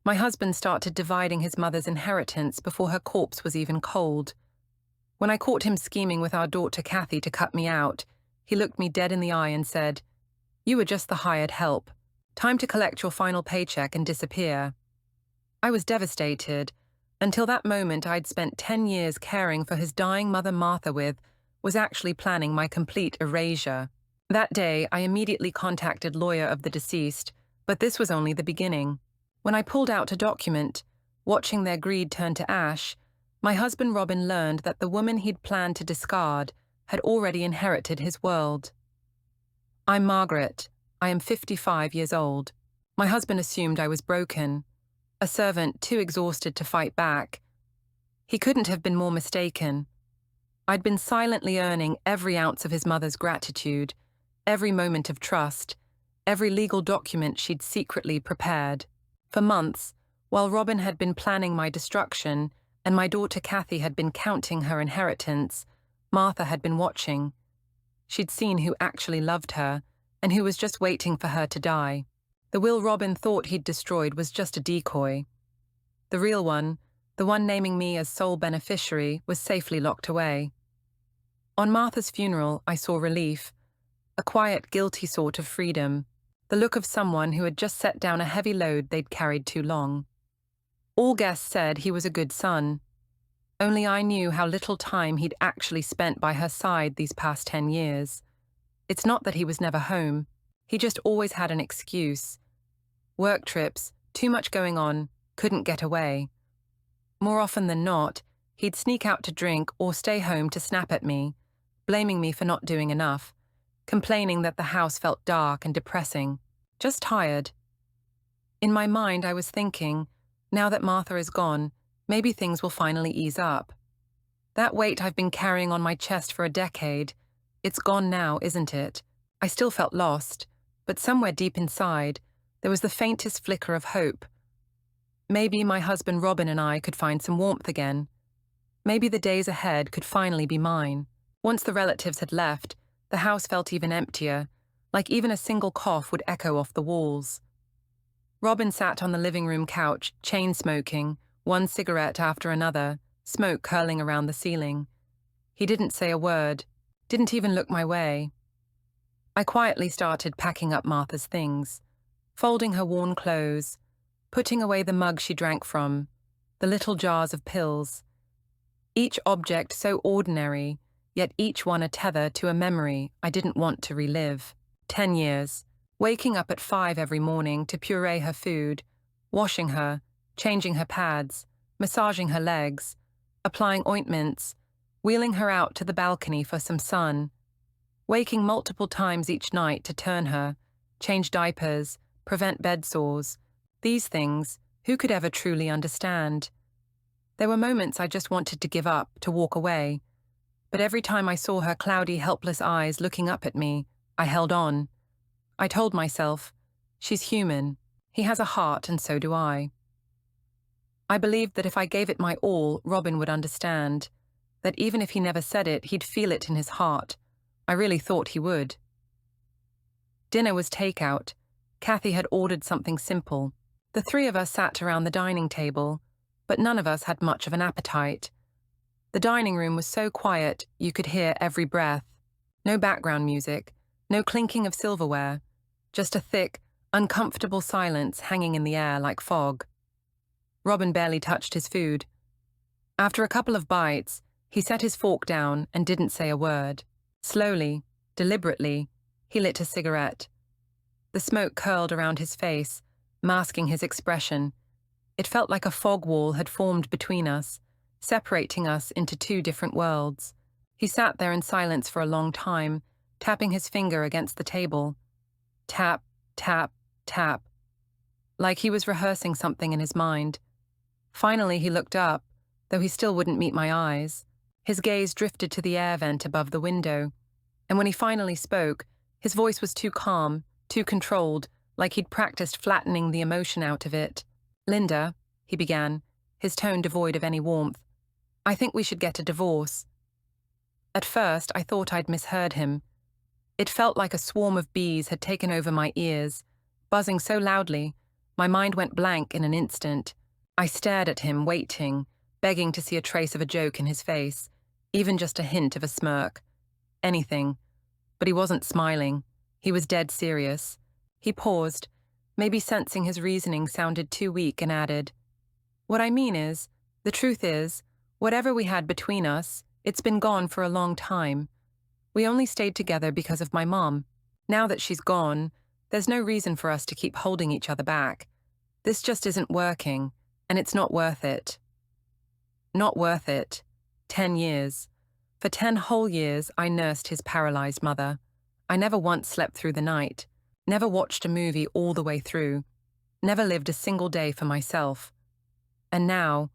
My husband started dividing his mother's inheritance before her corpse was even cold. When I caught him scheming with our daughter Kathy to cut me out, he looked me dead in the eye and said, "You were just the hired help. Time to collect your final paycheck and disappear." I was devastated. Until that moment I'd spent 10 years caring for his dying mother Martha with, was actually planning my complete erasure. That day, I immediately contacted lawyer of the deceased, but this was only the beginning. When I pulled out a document, watching their greed turn to ash, my husband Robin learned that the woman he'd planned to discard had already inherited his world. I'm Margaret. I am 55 years old. My husband assumed I was broken, a servant too exhausted to fight back. He couldn't have been more mistaken. I'd been silently earning every ounce of his mother's gratitude, every moment of trust, every legal document she'd secretly prepared. For months, while Robin had been planning my destruction and my daughter Kathy had been counting her inheritance, Martha had been watching. She'd seen who actually loved her and who was just waiting for her to die. The will Robin thought he'd destroyed was just a decoy. The real one, the one naming me as sole beneficiary, was safely locked away. On Martha's funeral, I saw relief, a quiet, guilty sort of freedom, the look of someone who had just set down a heavy load they'd carried too long. All guests said he was a good son. Only I knew how little time he'd actually spent by her side these past 10 years. It's not that he was never home. He just always had an excuse. Work trips, too much going on, couldn't get away. More often than not, he'd sneak out to drink or stay home to snap at me, blaming me for not doing enough, complaining that the house felt dark and depressing, just tired. In my mind, I was thinking, now that Martha is gone, maybe things will finally ease up. That weight I've been carrying on my chest for a decade, it's gone now, isn't it? I still felt lost, but somewhere deep inside, there was the faintest flicker of hope. Maybe my husband Robin and I could find some warmth again. Maybe the days ahead could finally be mine. Once the relatives had left, the house felt even emptier, like even a single cough would echo off the walls. Robin sat on the living room couch, chain-smoking, one cigarette after another, smoke curling around the ceiling. He didn't say a word, didn't even look my way. I quietly started packing up Martha's things, folding her worn clothes, putting away the mug she drank from, the little jars of pills. Each object so ordinary, yet each one a tether to a memory I didn't want to relive. 10 years, waking up at 5 every morning to puree her food, washing her, changing her pads, massaging her legs, applying ointments, wheeling her out to the balcony for some sun, waking multiple times each night to turn her, change diapers, prevent bed sores. These things, who could ever truly understand? There were moments I just wanted to give up, to walk away. But every time I saw her cloudy, helpless eyes looking up at me, I held on. I told myself, she's human. He has a heart, and so do I. I believed that if I gave it my all, Robin would understand. That even if he never said it, he'd feel it in his heart. I really thought he would. Dinner was takeout. Kathy had ordered something simple. The three of us sat around the dining table, but none of us had much of an appetite. The dining room was so quiet you could hear every breath. No background music, no clinking of silverware, just a thick, uncomfortable silence hanging in the air like fog. Robin barely touched his food. After a couple of bites, he set his fork down and didn't say a word. Slowly, deliberately, he lit a cigarette. The smoke curled around his face, masking his expression. It felt like a fog wall had formed between us, separating us into two different worlds. He sat there in silence for a long time, tapping his finger against the table. Tap, tap, tap. Like he was rehearsing something in his mind. Finally he looked up, though he still wouldn't meet my eyes. His gaze drifted to the air vent above the window, and when he finally spoke, his voice was too calm, too controlled, like he'd practiced flattening the emotion out of it. "Linda," he began, his tone devoid of any warmth, "I think we should get a divorce." At first, I thought I'd misheard him. It felt like a swarm of bees had taken over my ears, buzzing so loudly, My mind went blank in an instant. I stared at him, waiting, begging to see a trace of a joke in his face, even just a hint of a smirk. Anything. But he wasn't smiling. He was dead serious. He paused, maybe sensing his reasoning sounded too weak, and added, "What I mean is, the truth is, whatever we had between us, it's been gone for a long time. We only stayed together because of my mom. Now that she's gone, there's no reason for us to keep holding each other back. This just isn't working, and it's not worth it." Not worth it. 10 years. For 10 whole years, I nursed his paralyzed mother. I never once slept through the night, never watched a movie all the way through, never lived a single day for myself. And now,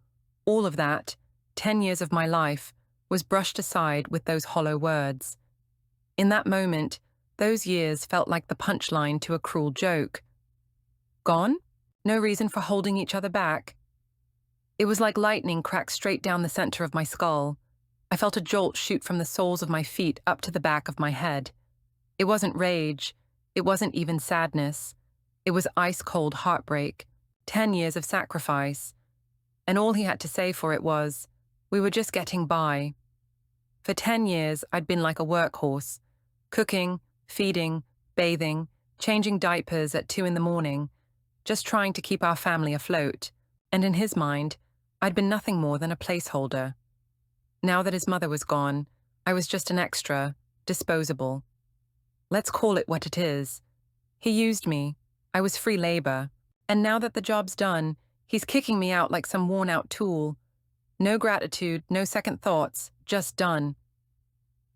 all of that, 10 years of my life, was brushed aside with those hollow words. In that moment, those years felt like the punchline to a cruel joke. Gone? No reason for holding each other back? It was like lightning cracked straight down the center of my skull. I felt a jolt shoot from the soles of my feet up to the back of my head. It wasn't rage. It wasn't even sadness. It was ice-cold heartbreak. 10 years of sacrifice. And all he had to say for it was, we were just getting by. For 10 years, I'd been like a workhorse, cooking, feeding, bathing, changing diapers at 2 in the morning, just trying to keep our family afloat. And in his mind, I'd been nothing more than a placeholder. Now that his mother was gone, I was just an extra, disposable. Let's call it what it is. He used me. I was free labor. And now that the job's done, he's kicking me out like some worn-out tool. No gratitude, no second thoughts, just done.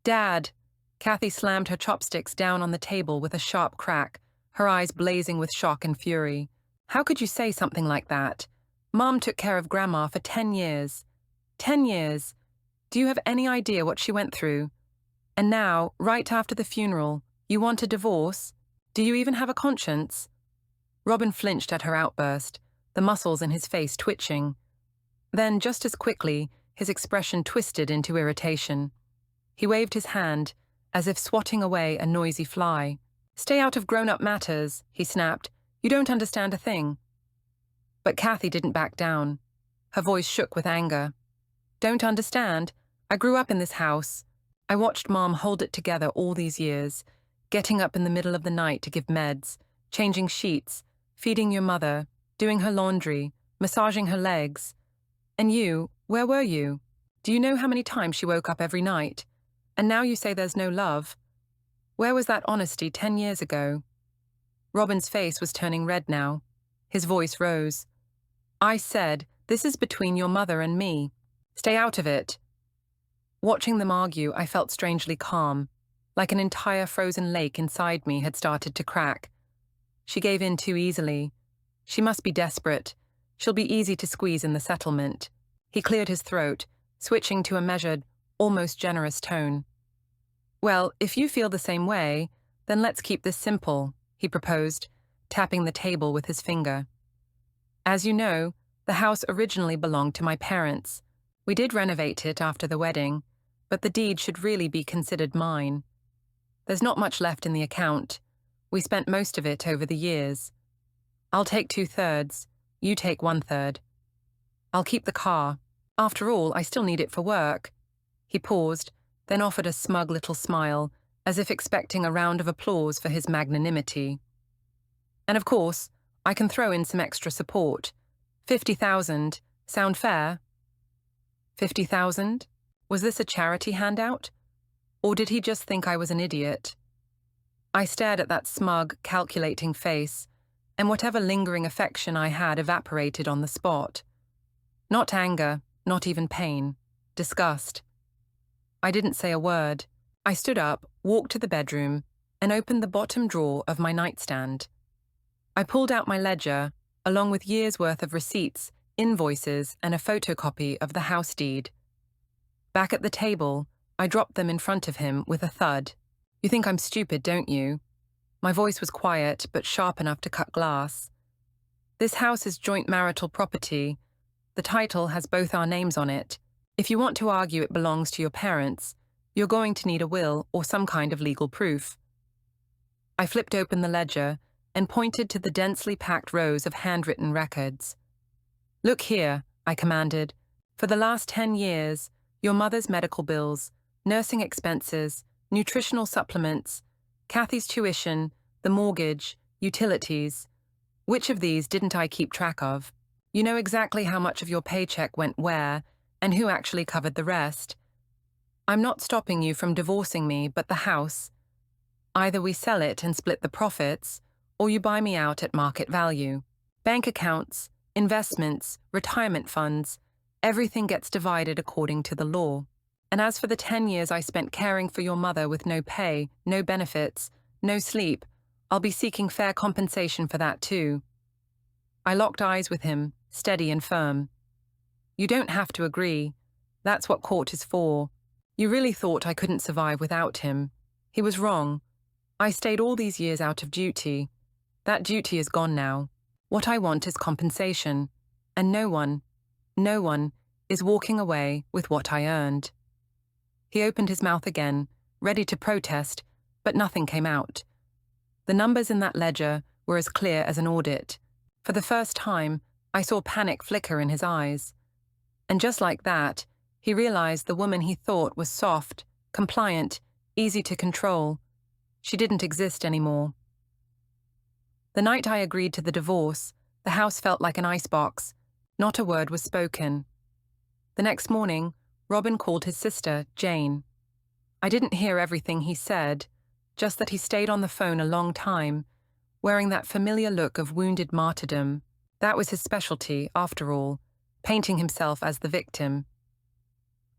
Dad! Kathy slammed her chopsticks down on the table with a sharp crack, her eyes blazing with shock and fury. How could you say something like that? Mom took care of Grandma for 10 years. 10 years. Do you have any idea what she went through? And now, right after the funeral, you want a divorce? Do you even have a conscience? Robin flinched at her outburst, the muscles in his face twitching. Then, just as quickly, his expression twisted into irritation. He waved his hand, as if swatting away a noisy fly. "Stay out of grown-up matters," he snapped. "You don't understand a thing." But Kathy didn't back down. Her voice shook with anger. "Don't understand? I grew up in this house. I watched Mom hold it together all these years, getting up in the middle of the night to give meds, changing sheets, feeding your mother, doing her laundry, massaging her legs. And you, where were you? Do you know how many times she woke up every night? And now you say there's no love. Where was that honesty 10 years ago?" Robin's face was turning red now. His voice rose. "I said, this is between your mother and me. Stay out of it." Watching them argue, I felt strangely calm, like an entire frozen lake inside me had started to crack. She gave in too easily. She must be desperate. She'll be easy to squeeze in the settlement. He cleared his throat, switching to a measured, almost generous tone. "Well, if you feel the same way, then let's keep this simple," he proposed, tapping the table with his finger. "As you know, the house originally belonged to my parents. We did renovate it after the wedding, but the deed should really be considered mine. There's not much left in the account. We spent most of it over the years. I'll take 2/3, you take 1/3. I'll keep the car. After all, I still need it for work." He paused, then offered a smug little smile, as if expecting a round of applause for his magnanimity. "And of course, I can throw in some extra support. 50,000. Sound fair?" 50,000? Was this a charity handout? Or did he just think I was an idiot? I stared at that smug, calculating face, and whatever lingering affection I had evaporated on the spot. Not anger, not even pain. Disgust. I didn't say a word. I stood up, walked to the bedroom, and opened the bottom drawer of my nightstand. I pulled out my ledger, along with years' worth of receipts, invoices, and a photocopy of the house deed. Back at the table, I dropped them in front of him with a thud. "You think I'm stupid, don't you?" My voice was quiet, but sharp enough to cut glass. "This house is joint marital property. The title has both our names on it. If you want to argue it belongs to your parents, you're going to need a will or some kind of legal proof." I flipped open the ledger and pointed to the densely packed rows of handwritten records. "Look here," I commanded. "For the last 10 years, your mother's medical bills, nursing expenses, nutritional supplements, Kathy's tuition, the mortgage, utilities. Which of these didn't I keep track of? You know exactly how much of your paycheck went where and who actually covered the rest. I'm not stopping you from divorcing me, but the house. Either we sell it and split the profits, or you buy me out at market value. Bank accounts, investments, retirement funds, everything gets divided according to the law. And as for the 10 years I spent caring for your mother with no pay, no benefits, no sleep, I'll be seeking fair compensation for that too." I locked eyes with him, steady and firm. "You don't have to agree. That's what court is for. You really thought I couldn't survive without him. He was wrong. I stayed all these years out of duty. That duty is gone now. What I want is compensation. And no one is walking away with what I earned." He opened his mouth again, ready to protest, but nothing came out. The numbers in that ledger were as clear as an audit. For the first time, I saw panic flicker in his eyes. And just like that, he realized the woman he thought was soft, compliant, easy to control. She didn't exist anymore. The night I agreed to the divorce, the house felt like an icebox. Not a word was spoken. The next morning, Robin called his sister, Jane. I didn't hear everything he said, just that he stayed on the phone a long time, wearing that familiar look of wounded martyrdom. That was his specialty, after all, painting himself as the victim.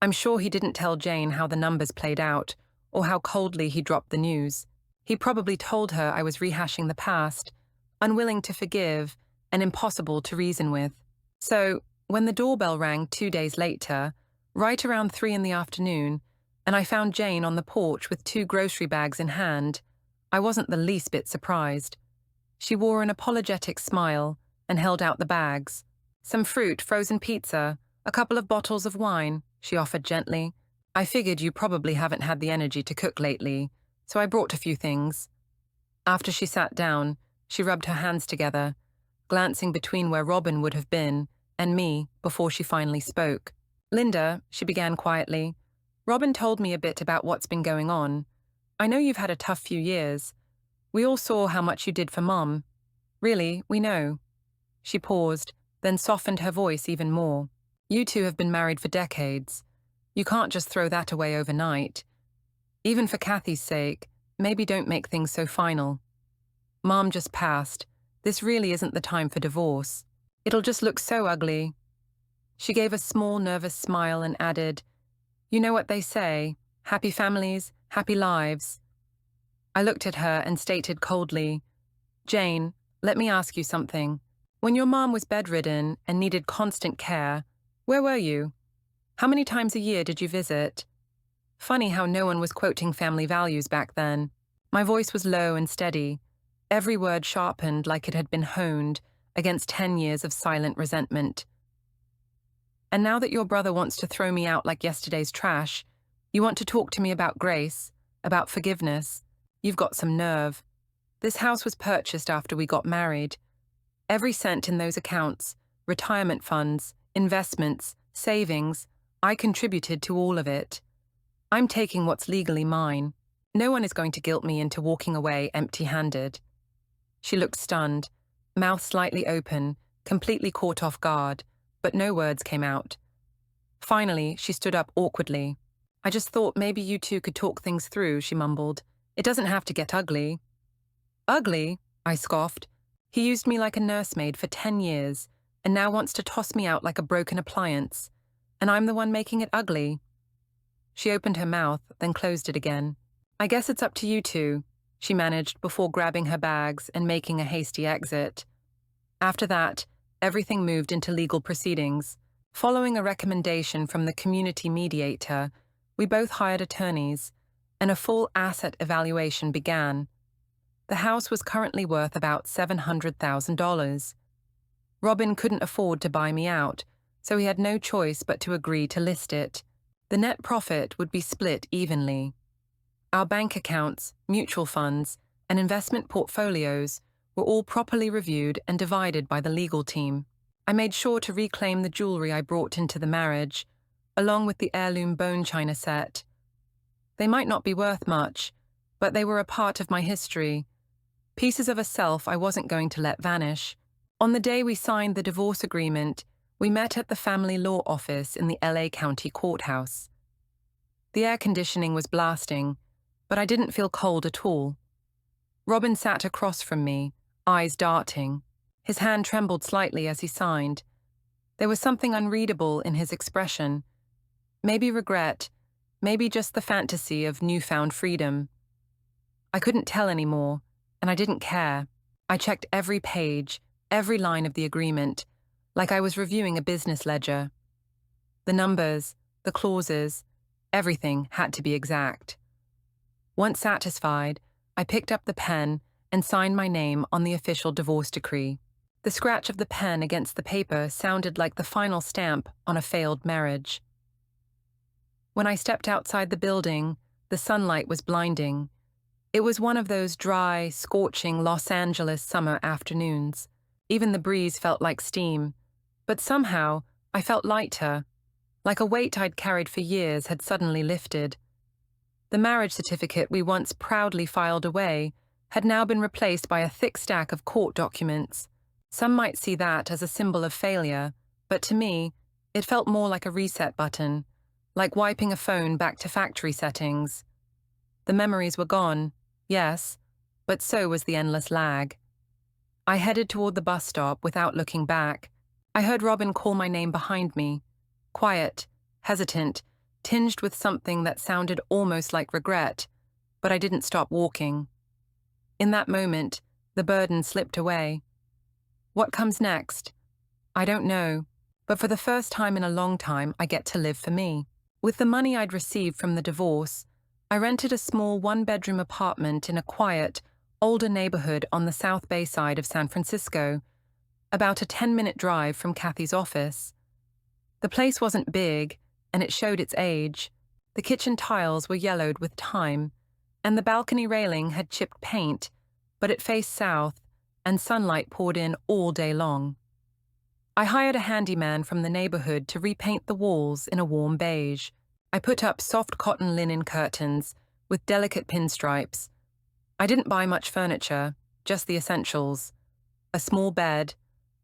I'm sure he didn't tell Jane how the numbers played out, or how coldly he dropped the news. He probably told her I was rehashing the past, unwilling to forgive, and impossible to reason with. So, when the doorbell rang 2 days later, right around 3 in the afternoon, and I found Jane on the porch with 2 grocery bags in hand, I wasn't the least bit surprised. She wore an apologetic smile and held out the bags. "Some fruit, frozen pizza, a couple of bottles of wine," she offered gently. "I figured you probably haven't had the energy to cook lately, so I brought a few things." After she sat down, she rubbed her hands together, glancing between where Robin would have been and me before she finally spoke. "Linda," she began quietly, "Robin told me a bit about what's been going on. I know you've had a tough few years. We all saw how much you did for Mom. Really, we know." She paused, then softened her voice even more. "You two have been married for decades. You can't just throw that away overnight. Even for Kathy's sake, maybe don't make things so final. Mom just passed. This really isn't the time for divorce. It'll just look so ugly." She gave a small, nervous smile and added, "You know what they say, happy families, happy lives." I looked at her and stated coldly, "Jane, let me ask you something. When your mom was bedridden and needed constant care, where were you? How many times a year did you visit?" Funny how no one was quoting family values back then. My voice was low and steady, every word sharpened like it had been honed against 10 years of silent resentment. "And now that your brother wants to throw me out like yesterday's trash, you want to talk to me about grace, about forgiveness. You've got some nerve. This house was purchased after we got married. Every cent in those accounts, retirement funds, investments, savings, I contributed to all of it. I'm taking what's legally mine. No one is going to guilt me into walking away empty-handed." She looked stunned, mouth slightly open, completely caught off guard, but no words came out. Finally, she stood up awkwardly. "I just thought maybe you two could talk things through," she mumbled. "It doesn't have to get ugly." "Ugly?" I scoffed. "He used me like a nursemaid for 10 years, and now wants to toss me out like a broken appliance. And I'm the one making it ugly." She opened her mouth, then closed it again. "I guess it's up to you two," she managed before grabbing her bags and making a hasty exit. After that, everything moved into legal proceedings. Following a recommendation from the community mediator, we both hired attorneys, and a full asset evaluation began. The house was currently worth about $700,000. Robin couldn't afford to buy me out, so he had no choice but to agree to list it. The net profit would be split evenly. Our bank accounts, mutual funds, and investment portfolios were all properly reviewed and divided by the legal team. I made sure to reclaim the jewelry I brought into the marriage, along with the heirloom bone china set. They might not be worth much, but they were a part of my history, pieces of a self I wasn't going to let vanish. On the day we signed the divorce agreement, we met at the family law office in the LA County Courthouse. The air conditioning was blasting, but I didn't feel cold at all. Robin sat across from me, eyes darting. His hand trembled slightly as he signed. There was something unreadable in his expression. Maybe regret, maybe just the fantasy of newfound freedom. I couldn't tell anymore, and I didn't care. I checked every page, every line of the agreement, like I was reviewing a business ledger. The numbers, the clauses, everything had to be exact. Once satisfied, I picked up the pen and signed my name on the official divorce decree. The scratch of the pen against the paper sounded like the final stamp on a failed marriage. When I stepped outside the building, the sunlight was blinding. It was one of those dry, scorching Los Angeles summer afternoons. Even the breeze felt like steam, but somehow I felt lighter, like a weight I'd carried for years had suddenly lifted. The marriage certificate we once proudly filed away had now been replaced by a thick stack of court documents. Some might see that as a symbol of failure, but to me, it felt more like a reset button, like wiping a phone back to factory settings. The memories were gone, yes, but so was the endless lag. I headed toward the bus stop without looking back. I heard Robin call my name behind me, quiet, hesitant, tinged with something that sounded almost like regret, but I didn't stop walking. In that moment, the burden slipped away. What comes next? I don't know, but for the first time in a long time, I get to live for me. With the money I'd received from the divorce, I rented a small one-bedroom apartment in a quiet, older neighborhood on the South Bay side of San Francisco, about a 10-minute drive from Kathy's office. The place wasn't big, and it showed its age. The kitchen tiles were yellowed with time, and the balcony railing had chipped paint, but it faced south, and sunlight poured in all day long. I hired a handyman from the neighborhood to repaint the walls in a warm beige. I put up soft cotton linen curtains with delicate pinstripes. I didn't buy much furniture, just the essentials. A small bed,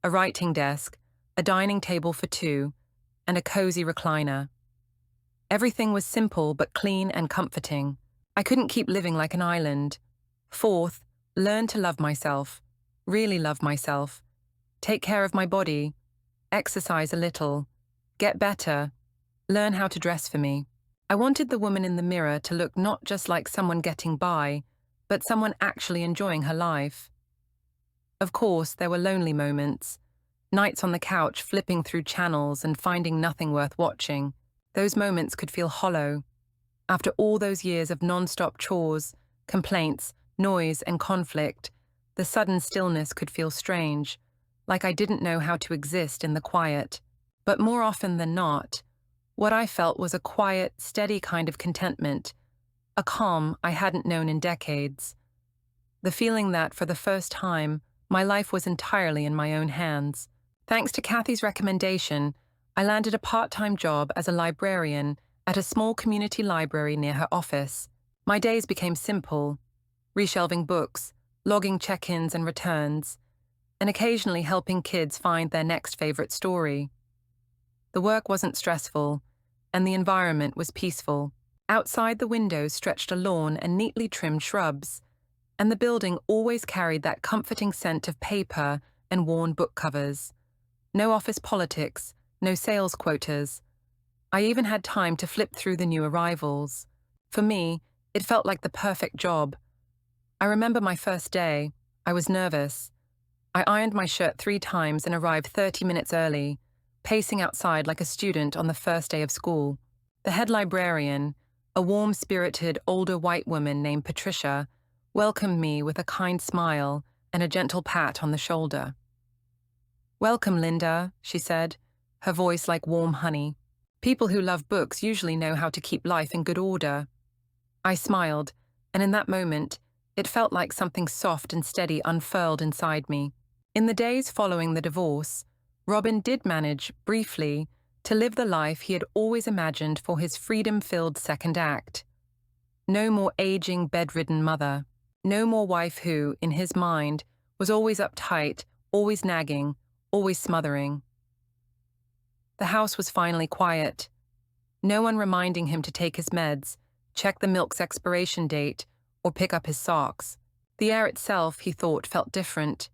a writing desk, a dining table for two, and a cozy recliner. Everything was simple but clean and comforting. I couldn't keep living like an island. Fourth, learn to love myself, really love myself, take care of my body, exercise a little, get better, learn how to dress for me. I wanted the woman in the mirror to look not just like someone getting by, but someone actually enjoying her life. Of course, there were lonely moments, nights on the couch flipping through channels and finding nothing worth watching. Those moments could feel hollow. After all those years of non-stop chores, complaints, noise, and conflict, the sudden stillness could feel strange, like I didn't know how to exist in the quiet. But more often than not, what I felt was a quiet, steady kind of contentment, a calm I hadn't known in decades. The feeling that, for the first time, my life was entirely in my own hands. Thanks to Kathy's recommendation, I landed a part-time job as a librarian at a small community library near her office. My days became simple, reshelving books, logging check-ins and returns, and occasionally helping kids find their next favorite story. The work wasn't stressful, and the environment was peaceful. Outside the windows stretched a lawn and neatly trimmed shrubs, and the building always carried that comforting scent of paper and worn book covers. No office politics, no sales quotas. I even had time to flip through the new arrivals. For me, it felt like the perfect job. I remember my first day. I was nervous. I ironed my shirt 3 times and arrived 30 minutes early, pacing outside like a student on the first day of school. The head librarian, a warm-spirited older white woman named Patricia, welcomed me with a kind smile and a gentle pat on the shoulder. "Welcome, Linda," she said, her voice like warm honey. "People who love books usually know how to keep life in good order." I smiled, and in that moment, It felt like something soft and steady unfurled inside me. In the days following the divorce, Robin did manage, briefly, to live the life he had always imagined for his freedom-filled second act. No more aging, bedridden mother. No more wife who, in his mind, was always uptight, always nagging, always smothering. The house was finally quiet. No one reminding him to take his meds, check the milk's expiration date, or pick up his socks. The air itself, he thought, felt different.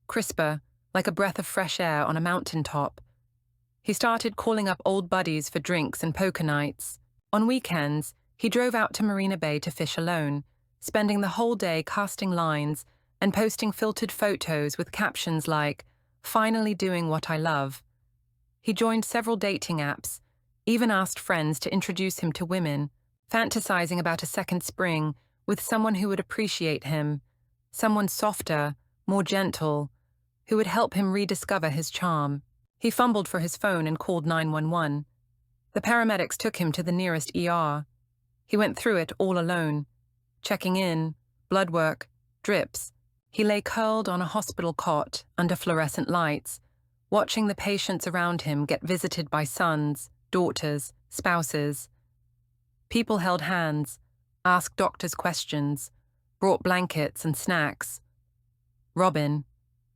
Crisper, like a breath of fresh air on a mountaintop. He started calling up old buddies for drinks and poker nights. On weekends, he drove out to Marina Bay to fish alone, spending the whole day casting lines and posting filtered photos with captions like, "Finally doing what I love." He joined several dating apps, even asked friends to introduce him to women, fantasizing about a second spring with someone who would appreciate him, someone softer, more gentle, who would help him rediscover his charm. He fumbled for his phone and called 911. The paramedics took him to the nearest ER. He went through it all alone, checking in, blood work, drips. He lay curled on a hospital cot under fluorescent lights, watching the patients around him get visited by sons, daughters, spouses. People held hands, asked doctors questions, brought blankets and snacks. Robin,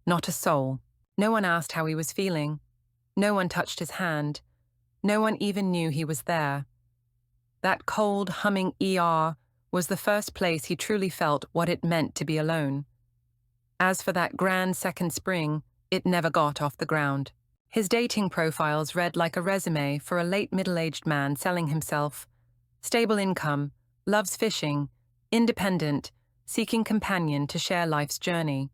not a soul. No one asked how he was feeling. No one touched his hand. No one even knew he was there. That cold, humming ER was the first place he truly felt what it meant to be alone. As for that grand second spring, it never got off the ground. His dating profiles read like a resume for a late middle-aged man selling himself. Stable income, loves fishing, independent, seeking companion to share life's journey.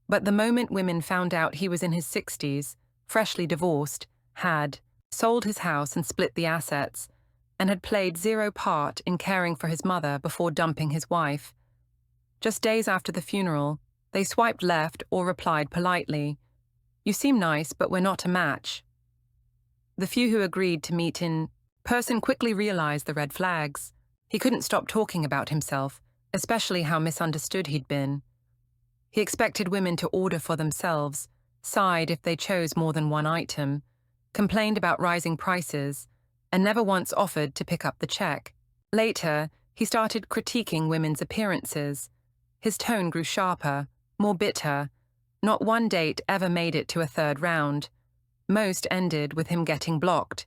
But the moment women found out he was in his 60s, freshly divorced, had sold his house and split the assets, and had played zero part in caring for his mother before dumping his wife. Just days after the funeral, they swiped left or replied politely, "You seem nice, but we're not a match." The few who agreed to meet in person quickly realized the red flags. He couldn't stop talking about himself, especially how misunderstood he'd been. He expected women to order for themselves, sighed if they chose more than one item, complained about rising prices, and never once offered to pick up the check. Later, he started critiquing women's appearances. His tone grew sharper, more bitter. Not one date ever made it to a third round. Most ended with him getting blocked.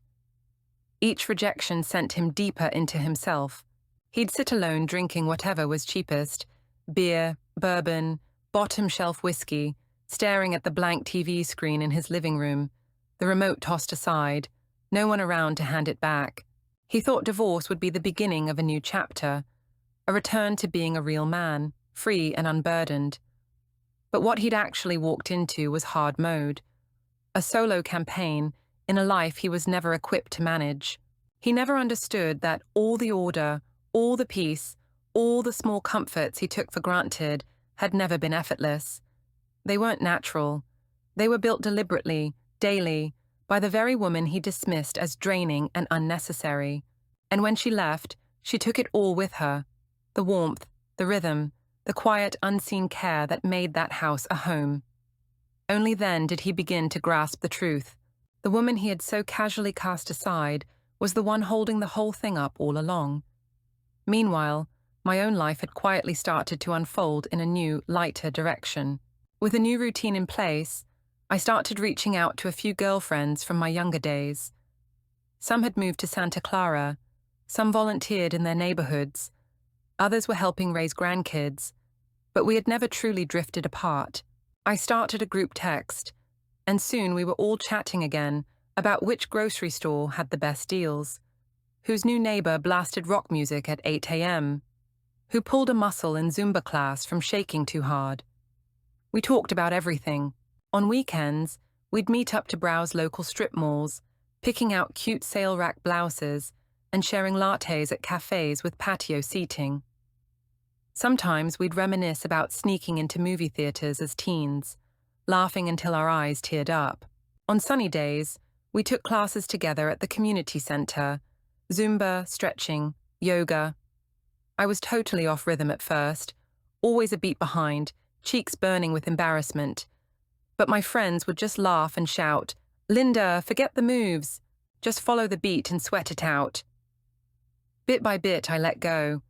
Each rejection sent him deeper into himself. He'd sit alone drinking whatever was cheapest, beer, bourbon, bottom shelf whiskey, staring at the blank TV screen in his living room, the remote tossed aside, no one around to hand it back. He thought divorce would be the beginning of a new chapter, a return to being a real man, free and unburdened. But what he'd actually walked into was hard mode, a solo campaign in a life he was never equipped to manage. He never understood that all the order, all the peace, all the small comforts he took for granted had never been effortless. They weren't natural. They were built deliberately, daily, by the very woman he dismissed as draining and unnecessary. And when she left, she took it all with her. The warmth, the rhythm, the quiet, unseen care that made that house a home. Only then did he begin to grasp the truth. The woman he had so casually cast aside was the one holding the whole thing up all along. Meanwhile, my own life had quietly started to unfold in a new, lighter direction. With a new routine in place, I started reaching out to a few girlfriends from my younger days. Some had moved to Santa Clara, some volunteered in their neighborhoods, others were helping raise grandkids, but we had never truly drifted apart. I started a group text, and soon we were all chatting again about which grocery store had the best deals, whose new neighbor blasted rock music at 8 a.m., who pulled a muscle in Zumba class from shaking too hard. We talked about everything. On weekends, we'd meet up to browse local strip malls, picking out cute sale rack blouses and sharing lattes at cafes with patio seating. Sometimes we'd reminisce about sneaking into movie theaters as teens, laughing until our eyes teared up. On sunny days, we took classes together at the community center, Zumba, stretching, yoga. I was totally off rhythm at first, always a beat behind, cheeks burning with embarrassment. But my friends would just laugh and shout, "Linda, forget the moves. Just follow the beat and sweat it out." Bit by bit, I let go.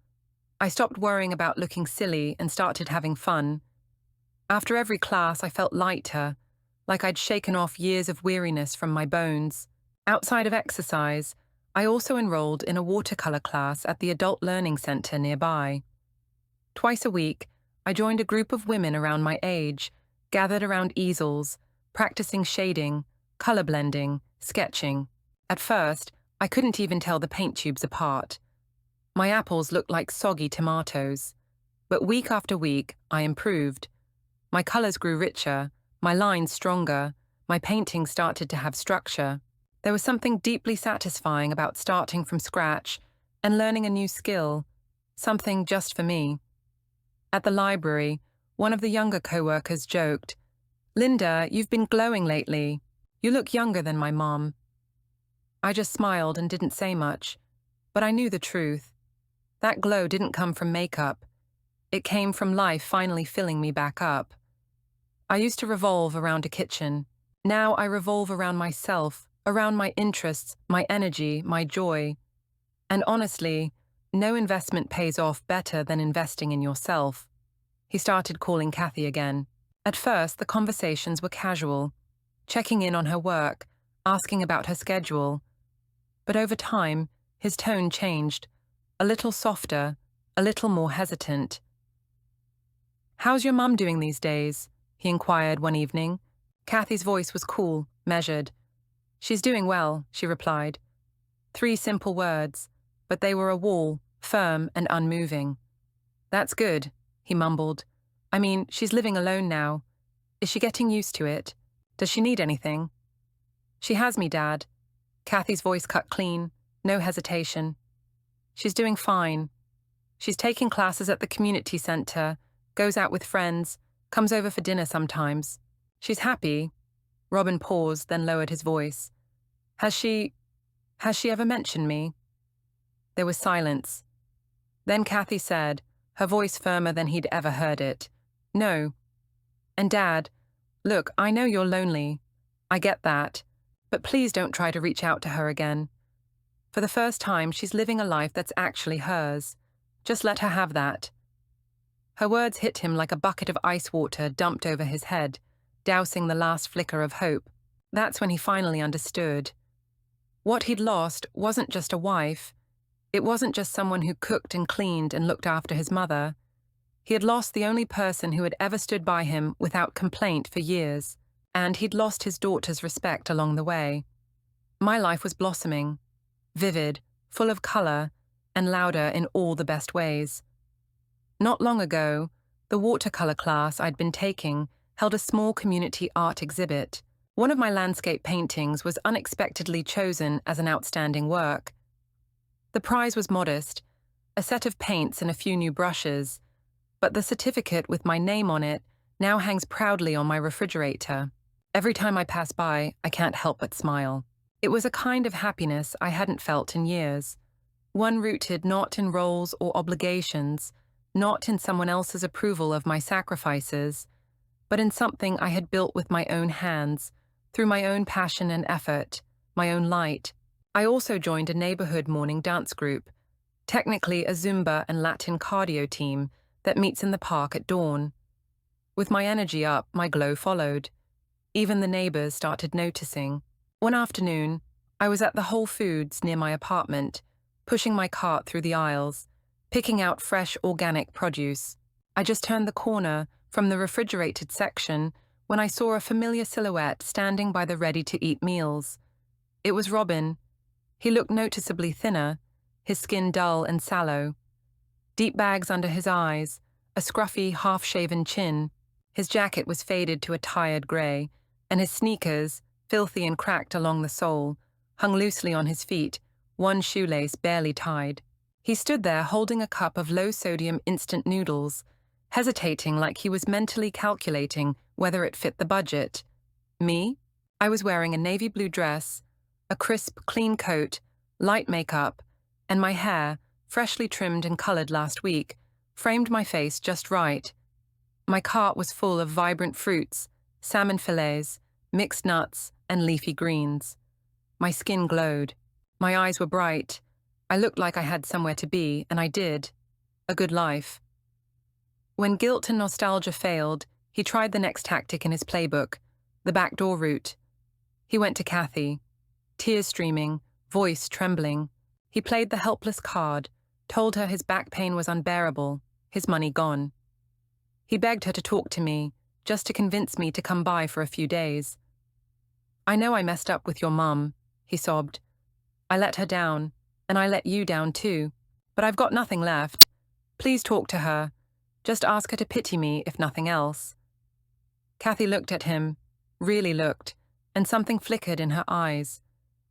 I stopped worrying about looking silly and started having fun. After every class, I felt lighter, like I'd shaken off years of weariness from my bones. Outside of exercise, I also enrolled in a watercolor class at the Adult Learning Center nearby. Twice a week, I joined a group of women around my age, gathered around easels, practicing shading, color blending, sketching. At first, I couldn't even tell the paint tubes apart. My apples looked like soggy tomatoes. But week after week, I improved. My colors grew richer, my lines stronger, my painting started to have structure. There was something deeply satisfying about starting from scratch and learning a new skill, something just for me. At the library, one of the younger co-workers joked, "Linda, you've been glowing lately. You look younger than my mom." I just smiled and didn't say much, but I knew the truth. That glow didn't come from makeup. It came from life finally filling me back up. I used to revolve around a kitchen. Now I revolve around myself, around my interests, my energy, my joy. And honestly, no investment pays off better than investing in yourself. He started calling Kathy again. At first, the conversations were casual, checking in on her work, asking about her schedule. But over time, his tone changed, a little softer, a little more hesitant. "How's your mum doing these days?" he inquired one evening. Kathy's voice was cool, measured. "She's doing well," she replied. 3 simple words, but they were a wall, firm and unmoving. "That's good," he mumbled. "I mean, she's living alone now. Is she getting used to it? Does she need anything?" "She has me, Dad." Kathy's voice cut clean, no hesitation. "She's doing fine. She's taking classes at the community center, goes out with friends, comes over for dinner sometimes. She's happy." Robin paused, then lowered his voice. Has she ever mentioned me?" There was silence. Then Kathy said, her voice firmer than he'd ever heard it, "No. And Dad, look, I know you're lonely. I get that. But please don't try to reach out to her again. For the first time, she's living a life that's actually hers. Just let her have that." Her words hit him like a bucket of ice water dumped over his head, dousing the last flicker of hope. That's when he finally understood. What he'd lost wasn't just a wife. It wasn't just someone who cooked and cleaned and looked after his mother. He had lost the only person who had ever stood by him without complaint for years, and he'd lost his daughter's respect along the way. My life was blossoming, vivid, full of color, and louder in all the best ways. Not long ago, the watercolor class I'd been taking held a small community art exhibit. One of my landscape paintings was unexpectedly chosen as an outstanding work. The prize was modest, a set of paints and a few new brushes, but the certificate with my name on it now hangs proudly on my refrigerator. Every time I pass by, I can't help but smile. It was a kind of happiness I hadn't felt in years, one rooted not in roles or obligations, not in someone else's approval of my sacrifices, but in something I had built with my own hands, through my own passion and effort, my own light. I also joined a neighborhood morning dance group, technically a Zumba and Latin cardio team that meets in the park at dawn. With my energy up, my glow followed. Even the neighbors started noticing. One afternoon, I was at the Whole Foods near my apartment, pushing my cart through the aisles, picking out fresh organic produce. I just turned the corner from the refrigerated section when I saw a familiar silhouette standing by the ready-to-eat meals. It was Robin. He looked noticeably thinner, his skin dull and sallow. Deep bags under his eyes, a scruffy, half-shaven chin. His jacket was faded to a tired grey, and his sneakers, filthy and cracked along the sole, hung loosely on his feet, one shoelace barely tied. He stood there holding a cup of low-sodium instant noodles, hesitating like he was mentally calculating whether it fit the budget. Me? I was wearing a navy blue dress, a crisp, clean coat, light makeup, and my hair, freshly trimmed and colored last week, framed my face just right. My cart was full of vibrant fruits, salmon fillets, mixed nuts, and leafy greens. My skin glowed. My eyes were bright. I looked like I had somewhere to be, and I did. A good life. When guilt and nostalgia failed, he tried the next tactic in his playbook, the backdoor route. He went to Kathy, tears streaming, voice trembling. He played the helpless card, told her his back pain was unbearable, his money gone. He begged her to talk to me, just to convince me to come by for a few days. "I know I messed up with your mum," he sobbed. "I let her down, and I let you down too, but I've got nothing left. Please talk to her. Just ask her to pity me, if nothing else." Kathy looked at him, really looked, and something flickered in her eyes,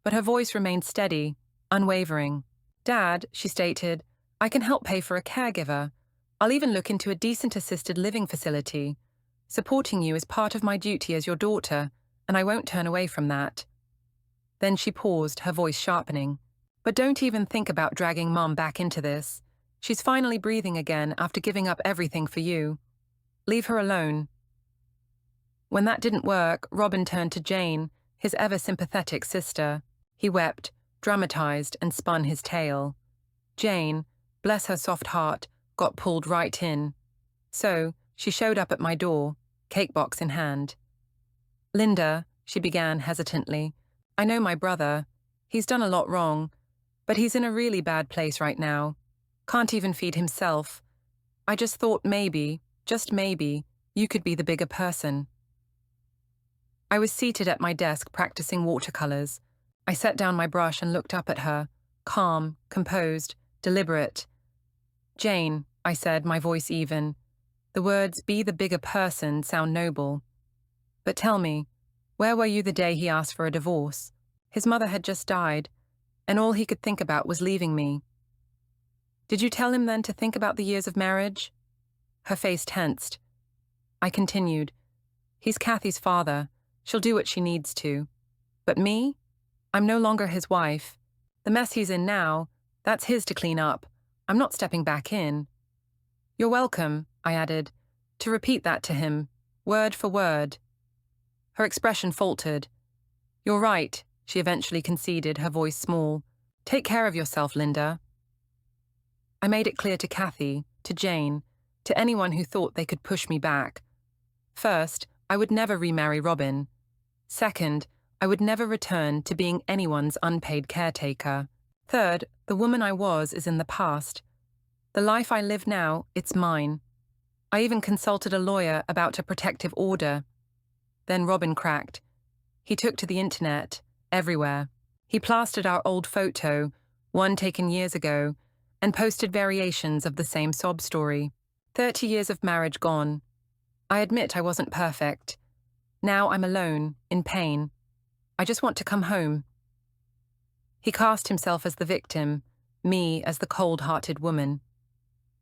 but her voice remained steady, unwavering. "Dad," she stated, "I can help pay for a caregiver. I'll even look into a decent assisted living facility. Supporting you is part of my duty as your daughter, and I won't turn away from that." Then she paused, her voice sharpening. "But don't even think about dragging Mom back into this. She's finally breathing again after giving up everything for you. Leave her alone." When that didn't work, Robin turned to Jane, his ever-sympathetic sister. He wept, dramatized, and spun his tale. Jane, bless her soft heart, got pulled right in. So, she showed up at my door, cake box in hand. "Linda," she began hesitantly, "I know my brother. He's done a lot wrong, but he's in a really bad place right now. Can't even feed himself. I just thought maybe, just maybe, you could be the bigger person." I was seated at my desk practicing watercolors. I set down my brush and looked up at her, calm, composed, deliberate. "Jane," I said, my voice even. The words "be the bigger person" sound noble. "But tell me, where were you the day he asked for a divorce? His mother had just died, and all he could think about was leaving me. Did you tell him then to think about the years of marriage?" Her face tensed. I continued, "He's Kathy's father. She'll do what she needs to. But me? I'm no longer his wife. The mess he's in now, that's his to clean up. I'm not stepping back in." "You're welcome," I added, "to repeat that to him, word for word." Her expression faltered. "You're right," she eventually conceded, her voice small. "Take care of yourself, Linda." I made it clear to Kathy, to Jane, to anyone who thought they could push me back. First, I would never remarry Robin. Second, I would never return to being anyone's unpaid caretaker. Third, the woman I was is in the past. The life I live now, it's mine. I even consulted a lawyer about a protective order. Then Robin cracked. He took to the internet, everywhere. He plastered our old photo, one taken years ago, and posted variations of the same sob story. 30 years of marriage gone. I admit I wasn't perfect. Now I'm alone, in pain. I just want to come home. He cast himself as the victim, me as the cold-hearted woman.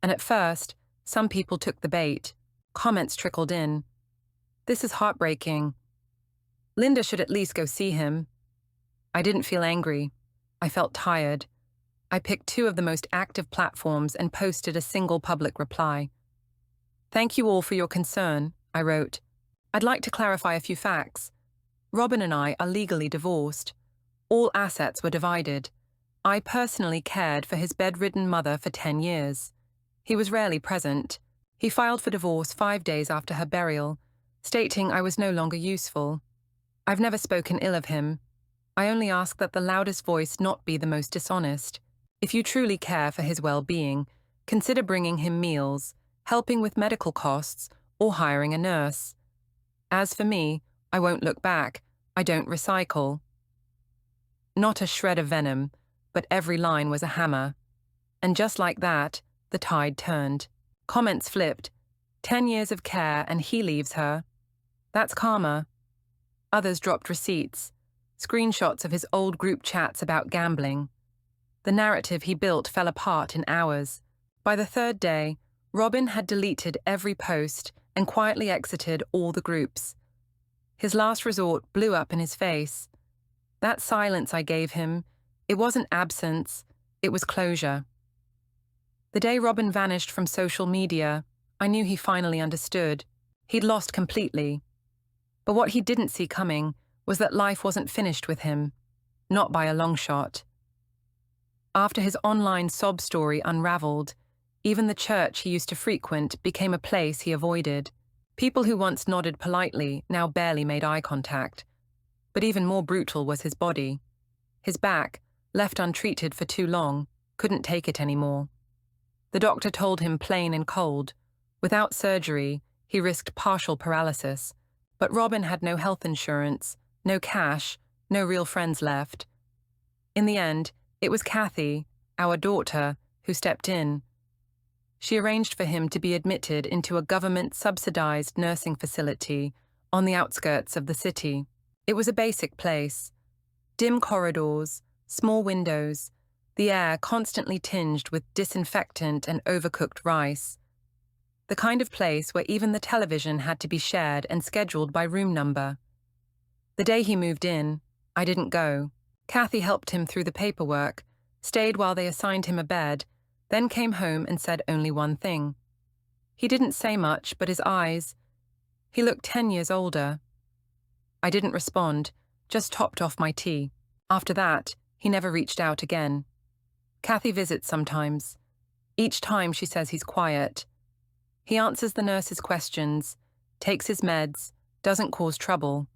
And at first, some people took the bait. Comments trickled in. "This is heartbreaking. Linda should at least go see him." I didn't feel angry. I felt tired. I picked 2 of the most active platforms and posted a single public reply. "Thank you all for your concern," I wrote. "I'd like to clarify a few facts. Robin and I are legally divorced. All assets were divided. I personally cared for his bedridden mother for 10 years. He was rarely present. He filed for divorce 5 days after her burial, stating I was no longer useful. I've never spoken ill of him. I only ask that the loudest voice not be the most dishonest. If you truly care for his well-being, consider bringing him meals, helping with medical costs, or hiring a nurse. As for me, I won't look back. I don't recycle." Not a shred of venom, but every line was a hammer. And just like that, the tide turned. Comments flipped. 10 years of care and he leaves her. That's karma. Others dropped receipts, screenshots of his old group chats about gambling. The narrative he built fell apart in hours. By the 3rd day, Robin had deleted every post and quietly exited all the groups. His last resort blew up in his face. That silence I gave him, it wasn't absence, it was closure. The day Robin vanished from social media, I knew he finally understood. He'd lost completely. But what he didn't see coming was that life wasn't finished with him. Not by a long shot. After his online sob story unraveled, even the church he used to frequent became a place he avoided. People who once nodded politely now barely made eye contact. But even more brutal was his body. His back, left untreated for too long, couldn't take it anymore. The doctor told him plain and cold. Without surgery, he risked partial paralysis. But Robin had no health insurance, no cash, no real friends left. In the end, it was Kathy, our daughter, who stepped in. She arranged for him to be admitted into a government-subsidized nursing facility on the outskirts of the city. It was a basic place. Dim corridors, small windows, the air constantly tinged with disinfectant and overcooked rice. The kind of place where even the television had to be shared and scheduled by room number. The day he moved in, I didn't go. Kathy helped him through the paperwork, stayed while they assigned him a bed, then came home and said only one thing. He didn't say much, but his eyes... He looked 10 years older. I didn't respond, just topped off my tea. After that, he never reached out again. Kathy visits sometimes. Each time she says he's quiet. He answers the nurse's questions, takes his meds, doesn't cause trouble.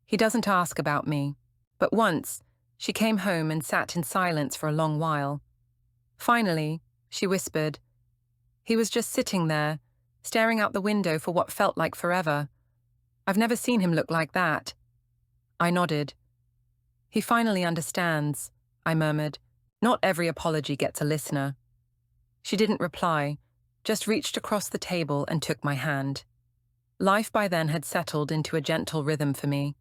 He doesn't ask about me. But once, she came home and sat in silence for a long while. Finally, she whispered. He was just sitting there, staring out the window for what felt like forever. I've never seen him look like that. I nodded. He finally understands, I murmured. Not every apology gets a listener. She didn't reply, just reached across the table and took my hand. Life by then had settled into a gentle rhythm for me.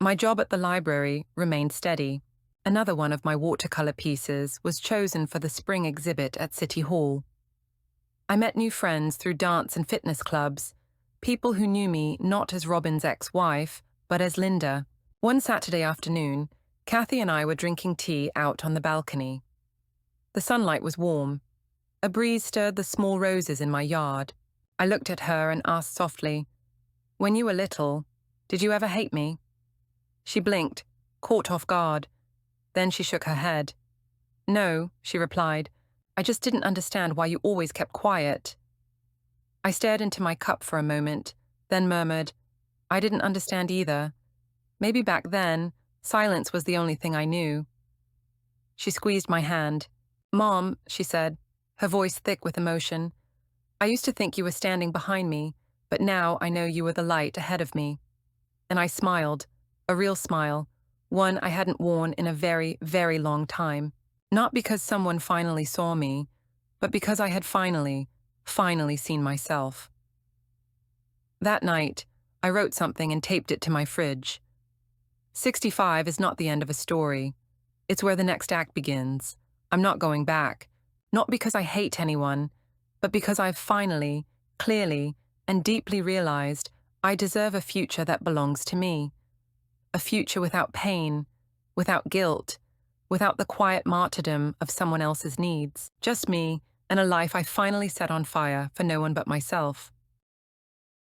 My job at the library remained steady. Another one of my watercolor pieces was chosen for the spring exhibit at City Hall. I met new friends through dance and fitness clubs, people who knew me not as Robin's ex-wife, but as Linda. One Saturday afternoon, Kathy and I were drinking tea out on the balcony. The sunlight was warm. A breeze stirred the small roses in my yard. I looked at her and asked softly, "When you were little, did you ever hate me?" She blinked, caught off guard. Then she shook her head. "No," she replied. "I just didn't understand why you always kept quiet." I stared into my cup for a moment, then murmured, "I didn't understand either. Maybe back then, silence was the only thing I knew." She squeezed my hand. "Mom," she said, her voice thick with emotion, "I used to think you were standing behind me, but now I know you were the light ahead of me." And I smiled, a real smile, one I hadn't worn in a very, very long time. Not because someone finally saw me, but because I had finally seen myself. That night, I wrote something and taped it to my fridge. 65 is not the end of a story. It's where the next act begins. I'm not going back. Not because I hate anyone, but because I've finally, clearly, and deeply realized I deserve a future that belongs to me. A future without pain, without guilt, without the quiet martyrdom of someone else's needs. Just me and a life I finally set on fire for no one but myself.